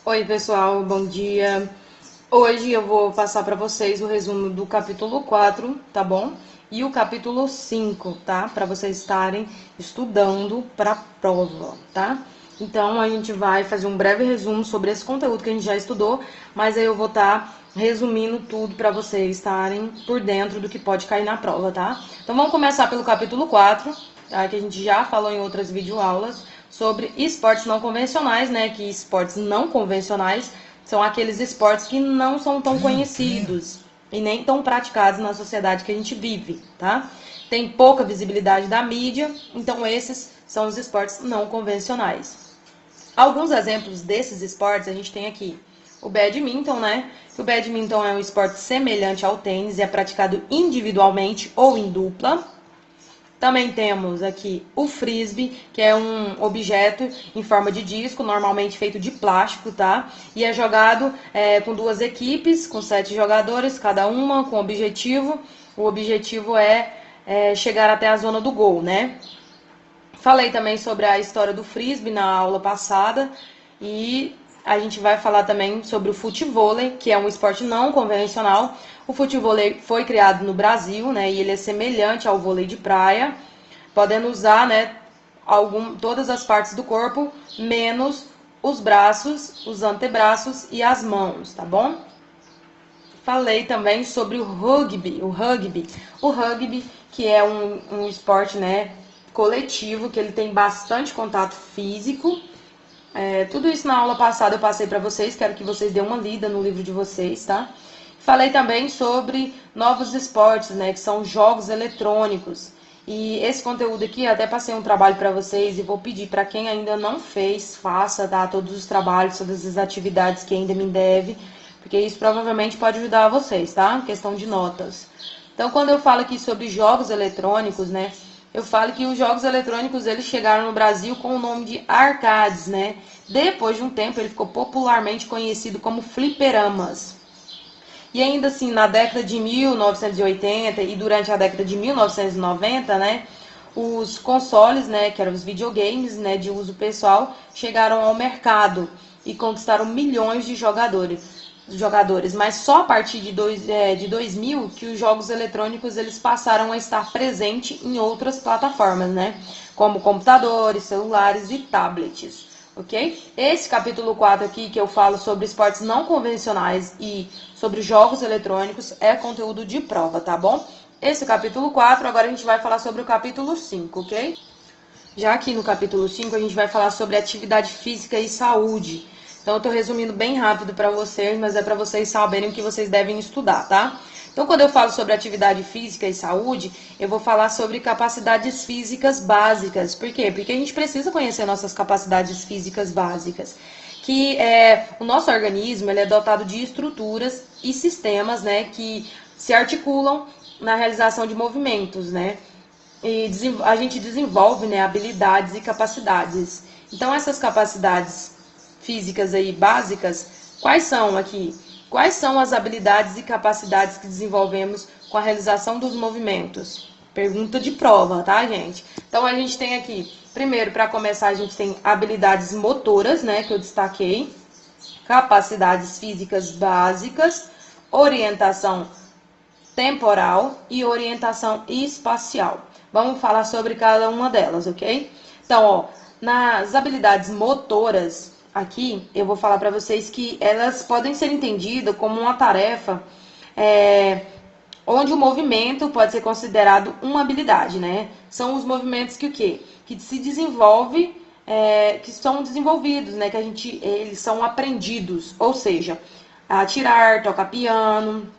Oi, pessoal, bom dia. Hoje eu vou passar para vocês o resumo do capítulo 4, tá bom? E o capítulo 5, tá? Para vocês estarem estudando para a prova, tá? Então a gente vai fazer um breve resumo sobre esse conteúdo que a gente já estudou, mas aí eu vou estar resumindo tudo para vocês estarem por dentro do que pode cair na prova, tá? Então vamos começar pelo capítulo 4, tá? Que a gente já falou em outras videoaulas sobre esportes não convencionais, né? Que esportes não convencionais são aqueles esportes que não são tão conhecidos e nem tão praticados na sociedade que a gente vive, tá? Tem pouca visibilidade da mídia, então esses são os esportes não convencionais. Alguns exemplos desses esportes a gente tem aqui o badminton, né? O badminton é um esporte semelhante ao tênis e é praticado individualmente ou em dupla. Também temos aqui o frisbee, que é um objeto em forma de disco, normalmente feito de plástico, tá? E é jogado com duas equipes, com 7 jogadores, cada uma com objetivo. O objetivo é chegar até a zona do gol, né? Falei também sobre a história do frisbee na aula passada e a gente vai falar também sobre o futevôlei, que é um esporte não convencional. O futevôlei foi criado no Brasil, né, e ele é semelhante ao vôlei de praia, podendo usar, né, todas as partes do corpo, menos os braços, os antebraços e as mãos, tá bom? Falei também sobre o rugby, que é um esporte, né, coletivo, que ele tem bastante contato físico. Tudo isso na aula passada eu passei para vocês, quero que vocês dêem uma lida no livro de vocês, tá? Falei também sobre novos esportes, né, que são jogos eletrônicos. E esse conteúdo aqui, até passei um trabalho para vocês e vou pedir para quem ainda não fez, faça, tá? Todos os trabalhos, todas as atividades que ainda me deve, porque isso provavelmente pode ajudar vocês, tá? Questão de notas. Então, quando eu falo aqui sobre jogos eletrônicos, né, eu falo que os jogos eletrônicos eles chegaram no Brasil com o nome de arcades, né? Depois de um tempo ele ficou popularmente conhecido como fliperamas. E ainda assim, na década de 1980 e durante a década de 1990, né, os consoles, né, que eram os videogames, né, de uso pessoal, chegaram ao mercado e conquistaram milhões de jogadores, mas só a partir de 2000 que os jogos eletrônicos eles passaram a estar presentes em outras plataformas, né, como computadores, celulares e tablets. Ok? Esse capítulo 4 aqui, que eu falo sobre esportes não convencionais e sobre jogos eletrônicos, é conteúdo de prova, tá bom? Esse é o capítulo 4, agora a gente vai falar sobre o capítulo 5, ok? Já aqui no capítulo 5 a gente vai falar sobre atividade física e saúde. Então eu tô resumindo bem rápido para vocês, mas é para vocês saberem o que vocês devem estudar, tá? Então, quando eu falo sobre atividade física e saúde, eu vou falar sobre capacidades físicas básicas. Por quê? Porque a gente precisa conhecer nossas capacidades físicas básicas. O nosso organismo ele é dotado de estruturas e sistemas, né, que se articulam na realização de movimentos, né? E a gente desenvolve, né, habilidades e capacidades. Então, essas capacidades físicas aí básicas, quais são aqui? Quais são as habilidades e capacidades que desenvolvemos com a realização dos movimentos? Pergunta de prova, tá, gente? Então, a gente tem aqui, primeiro, para começar, a gente tem habilidades motoras, né, que eu destaquei, capacidades físicas básicas, orientação temporal e orientação espacial. Vamos falar sobre cada uma delas, ok? Então, ó, nas habilidades motoras, aqui eu vou falar para vocês que elas podem ser entendidas como uma tarefa onde o movimento pode ser considerado uma habilidade, né? São os movimentos que o quê? Que se desenvolve, que são desenvolvidos, né? Eles são aprendidos, ou seja, atirar, tocar piano,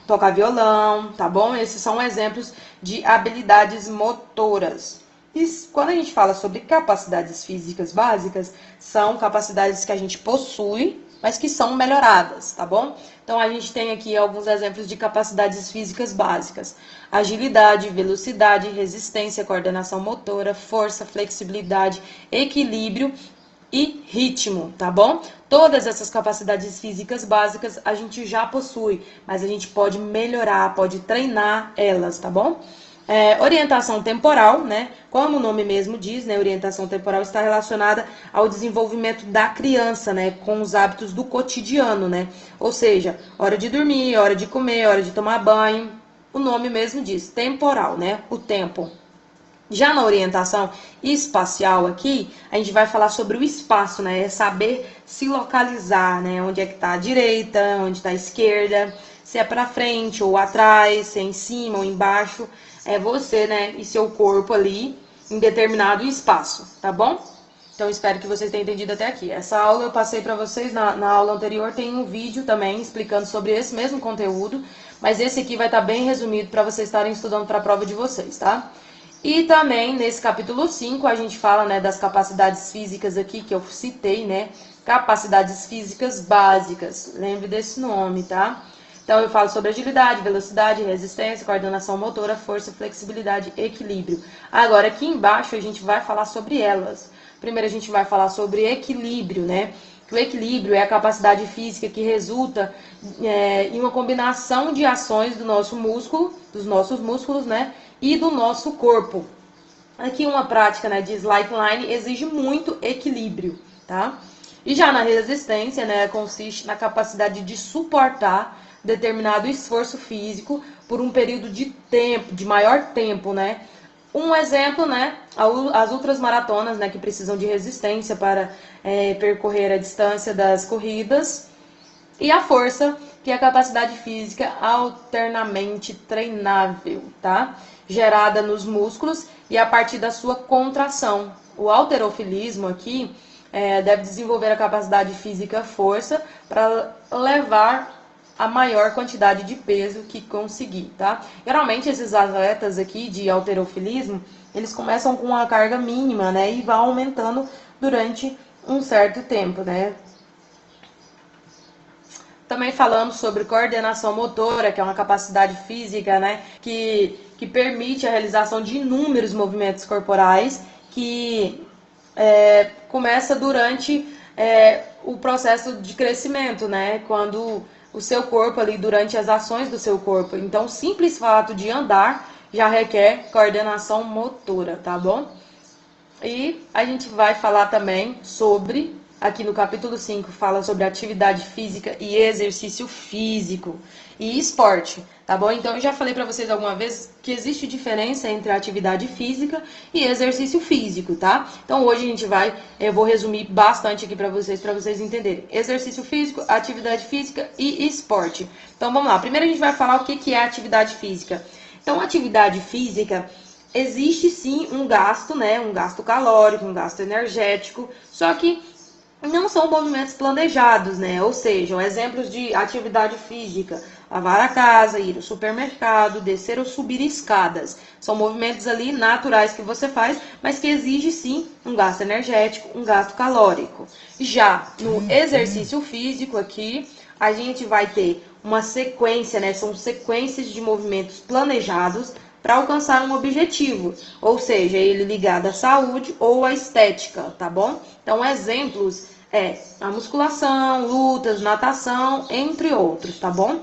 tocar violão, tá bom? Esses são exemplos de habilidades motoras. E quando a gente fala sobre capacidades físicas básicas, são capacidades que a gente possui, mas que são melhoradas, tá bom? Então a gente tem aqui alguns exemplos de capacidades físicas básicas: agilidade, velocidade, resistência, coordenação motora, força, flexibilidade, equilíbrio e ritmo, tá bom? Todas essas capacidades físicas básicas a gente já possui, mas a gente pode melhorar, pode treinar elas, tá bom? Orientação temporal, né? Como o nome mesmo diz, né? Orientação temporal está relacionada ao desenvolvimento da criança, né? Com os hábitos do cotidiano, né? Ou seja, hora de dormir, hora de comer, hora de tomar banho. O nome mesmo diz, temporal, né? O tempo. Já na orientação espacial aqui, a gente vai falar sobre o espaço, né? É saber se localizar, né? Onde é que está a direita, onde está a esquerda, se é para frente ou atrás, se é em cima ou embaixo. É você, né? E seu corpo ali em determinado espaço, tá bom? Então, espero que vocês tenham entendido até aqui. Essa aula eu passei para vocês, na aula anterior tem um vídeo também explicando sobre esse mesmo conteúdo, mas esse aqui vai estar bem resumido para vocês estarem estudando para a prova de vocês, tá? E também, nesse capítulo 5, a gente fala, né, das capacidades físicas aqui, que eu citei, né? Capacidades físicas básicas. Lembre desse nome, tá? Então, eu falo sobre agilidade, velocidade, resistência, coordenação motora, força, flexibilidade, equilíbrio. Agora, aqui embaixo, a gente vai falar sobre elas. Primeiro, a gente vai falar sobre equilíbrio, né? O equilíbrio é a capacidade física que resulta em uma combinação de ações do nosso músculo, dos nossos músculos, né? E do nosso corpo. Aqui uma prática, né, de slackline exige muito equilíbrio, tá? E já na resistência, né, consiste na capacidade de suportar determinado esforço físico por um período de tempo, de maior tempo, né? Um exemplo, né, as ultramaratonas, né, que precisam de resistência para percorrer a distância das corridas. E a força, que é a capacidade física alternamente treinável, tá? Gerada nos músculos e a partir da sua contração. O halterofilismo aqui deve desenvolver a capacidade física força para levar a maior quantidade de peso que conseguir, tá? Geralmente esses atletas aqui de halterofilismo, eles começam com uma carga mínima, né? E vão aumentando durante um certo tempo, né? Também falamos sobre coordenação motora, que é uma capacidade física, né, que permite a realização de inúmeros movimentos corporais, que começa durante o processo de crescimento, né, quando o seu corpo ali, durante as ações do seu corpo. Então, o simples fato de andar já requer coordenação motora, tá bom? E a gente vai falar também sobre, aqui no capítulo 5, fala sobre atividade física e exercício físico e esporte, tá bom? Então, eu já falei pra vocês alguma vez que existe diferença entre atividade física e exercício físico, tá? Então, hoje eu vou resumir bastante aqui pra vocês entenderem. Exercício físico, atividade física e esporte. Então, vamos lá. Primeiro, a gente vai falar o que é atividade física. Então, atividade física... Existe sim um gasto, né? Um gasto calórico, um gasto energético, só que não são movimentos planejados, né? Ou seja, exemplos de atividade física: lavar a casa, ir ao supermercado, descer ou subir escadas. São movimentos ali naturais que você faz, mas que exige sim um gasto energético, um gasto calórico. Já no exercício físico aqui, a gente vai ter uma sequência, né? São sequências de movimentos planejados para alcançar um objetivo, ou seja, ele ligado à saúde ou à estética, tá bom? Então, exemplos a musculação, lutas, natação, entre outros, tá bom?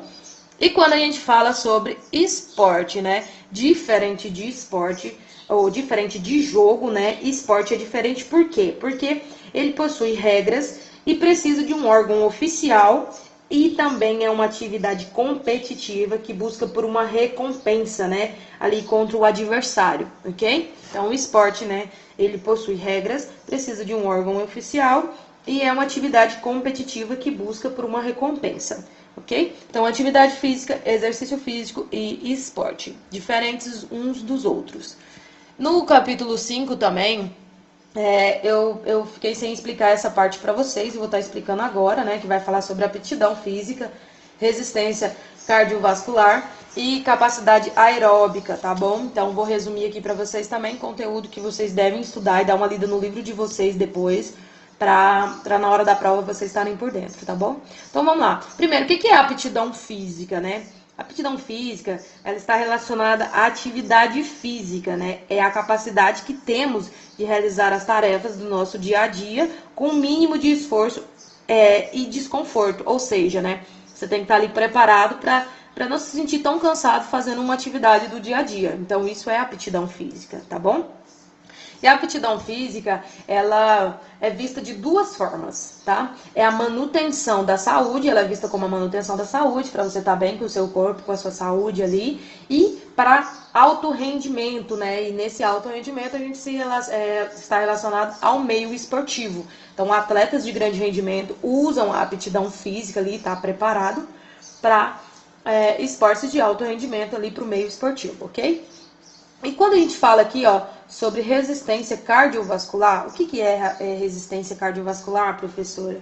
E quando a gente fala sobre esporte, né? Diferente de esporte, ou diferente de jogo, né? Esporte é diferente por quê? Porque ele possui regras e precisa de um órgão oficial. E também é uma atividade competitiva que busca por uma recompensa, né? Ali contra o adversário, ok? Então, o esporte, né? Ele possui regras, precisa de um órgão oficial e é uma atividade competitiva que busca por uma recompensa, ok? Então, atividade física, exercício físico e esporte, diferentes uns dos outros. No capítulo 5 também... eu fiquei sem explicar essa parte para vocês e vou estar explicando agora, né? Que vai falar sobre aptidão física, resistência cardiovascular e capacidade aeróbica, tá bom? Então, vou resumir aqui para vocês também conteúdo que vocês devem estudar e dar uma lida no livro de vocês depois, para na hora da prova vocês estarem por dentro, tá bom? Então, vamos lá. Primeiro, o que é aptidão física, né? A aptidão física, ela está relacionada à atividade física, né? É a capacidade que temos de realizar as tarefas do nosso dia a dia com o mínimo de esforço e desconforto. Ou seja, né? Você tem que estar ali preparado para para não se sentir tão cansado fazendo uma atividade do dia a dia. Então, isso é aptidão física, tá bom? E a aptidão física, ela é vista de duas formas, tá? É a manutenção da saúde, ela é vista como a manutenção da saúde, para você estar bem com o seu corpo, com a sua saúde ali, e para alto rendimento, né? E nesse alto rendimento a gente está relacionado ao meio esportivo. Então, atletas de grande rendimento usam a aptidão física ali, tá preparado para esportes de alto rendimento ali para o meio esportivo, ok? E quando a gente fala aqui, ó, sobre resistência cardiovascular, o que é resistência cardiovascular, professora?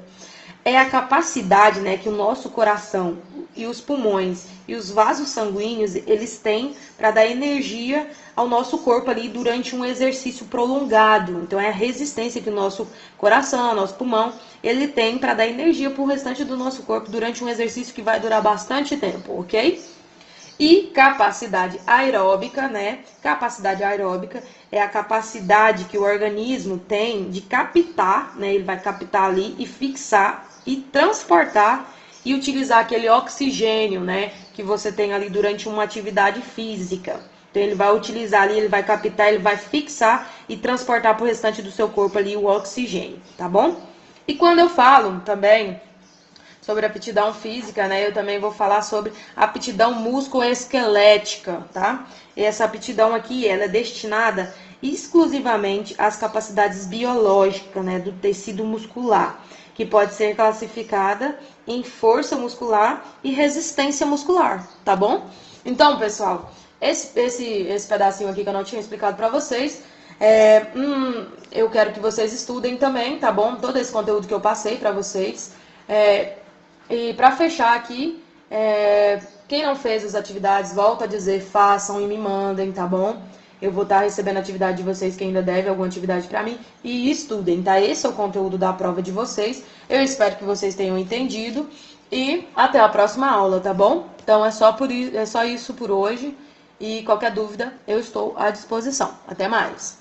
É a capacidade, né, que o nosso coração e os pulmões e os vasos sanguíneos, eles têm para dar energia ao nosso corpo ali durante um exercício prolongado. Então, é a resistência que o nosso coração, nosso pulmão, ele tem para dar energia para o restante do nosso corpo durante um exercício que vai durar bastante tempo, ok? E capacidade aeróbica, né? Capacidade aeróbica é a capacidade que o organismo tem de captar, né? Ele vai captar ali e fixar e transportar e utilizar aquele oxigênio, né? Que você tem ali durante uma atividade física. Então, ele vai utilizar ali, ele vai captar, ele vai fixar e transportar para o restante do seu corpo ali o oxigênio, tá bom? E quando eu falo também sobre aptidão física, né? Eu também vou falar sobre aptidão musculoesquelética, tá? E essa aptidão aqui, ela é destinada exclusivamente às capacidades biológicas, né, do tecido muscular, que pode ser classificada em força muscular e resistência muscular, tá bom? Então, pessoal, esse pedacinho aqui que eu não tinha explicado para vocês, eu quero que vocês estudem também, tá bom? Todo esse conteúdo que eu passei para vocês. E para fechar aqui, quem não fez as atividades, volta a dizer, façam e me mandem, tá bom? Eu vou estar recebendo a atividade de vocês que ainda deve alguma atividade para mim. E estudem, tá? Esse é o conteúdo da prova de vocês. Eu espero que vocês tenham entendido. E até a próxima aula, tá bom? Então é só isso por hoje. E qualquer dúvida, eu estou à disposição. Até mais!